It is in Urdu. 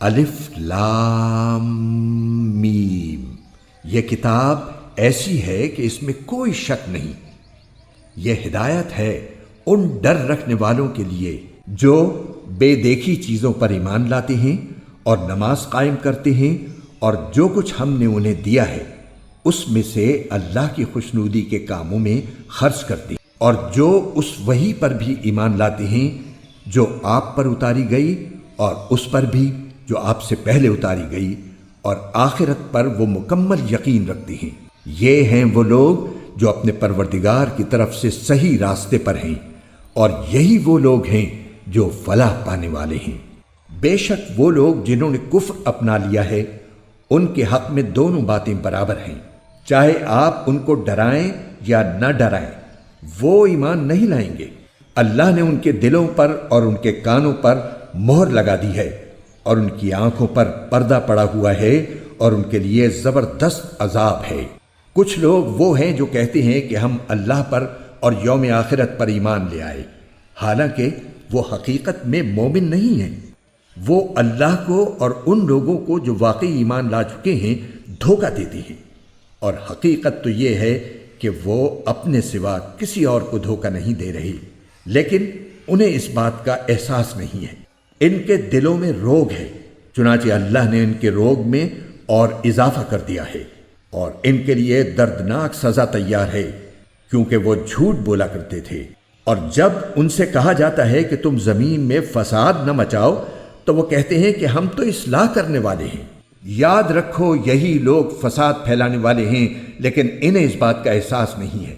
الف لام میم، یہ کتاب ایسی ہے کہ اس میں کوئی شک نہیں، یہ ہدایت ہے ان ڈر رکھنے والوں کے لیے جو بے دیکھی چیزوں پر ایمان لاتے ہیں اور نماز قائم کرتے ہیں، اور جو کچھ ہم نے انہیں دیا ہے اس میں سے اللہ کی خوشنودی کے کاموں میں خرچ کرتے ہیں، اور جو اس وحی پر بھی ایمان لاتے ہیں جو آپ پر اتاری گئی اور اس پر بھی جو آپ سے پہلے اتاری گئی، اور آخرت پر وہ مکمل یقین رکھتے ہیں۔ یہ ہیں وہ لوگ جو اپنے پروردگار کی طرف سے صحیح راستے پر ہیں، اور یہی وہ لوگ ہیں جو فلاح پانے والے ہیں۔ بے شک وہ لوگ جنہوں نے کفر اپنا لیا ہے ان کے حق میں دونوں باتیں برابر ہیں، چاہے آپ ان کو ڈرائیں یا نہ ڈرائیں، وہ ایمان نہیں لائیں گے۔ اللہ نے ان کے دلوں پر اور ان کے کانوں پر مہر لگا دی ہے، اور ان کی آنکھوں پر پردہ پڑا ہوا ہے، اور ان کے لیے زبردست عذاب ہے۔ کچھ لوگ وہ ہیں جو کہتے ہیں کہ ہم اللہ پر اور یوم آخرت پر ایمان لے آئے، حالانکہ وہ حقیقت میں مومن نہیں ہیں۔ وہ اللہ کو اور ان لوگوں کو جو واقعی ایمان لا چکے ہیں دھوکہ دیتے ہیں، اور حقیقت تو یہ ہے کہ وہ اپنے سوا کسی اور کو دھوکہ نہیں دے رہے، لیکن انہیں اس بات کا احساس نہیں ہے۔ ان کے دلوں میں روگ ہے، چنانچہ اللہ نے ان کے روگ میں اور اضافہ کر دیا ہے، اور ان کے لیے دردناک سزا تیار ہے، کیونکہ وہ جھوٹ بولا کرتے تھے۔ اور جب ان سے کہا جاتا ہے کہ تم زمین میں فساد نہ مچاؤ تو وہ کہتے ہیں کہ ہم تو اصلاح کرنے والے ہیں۔ یاد رکھو یہی لوگ فساد پھیلانے والے ہیں، لیکن انہیں اس بات کا احساس نہیں ہے۔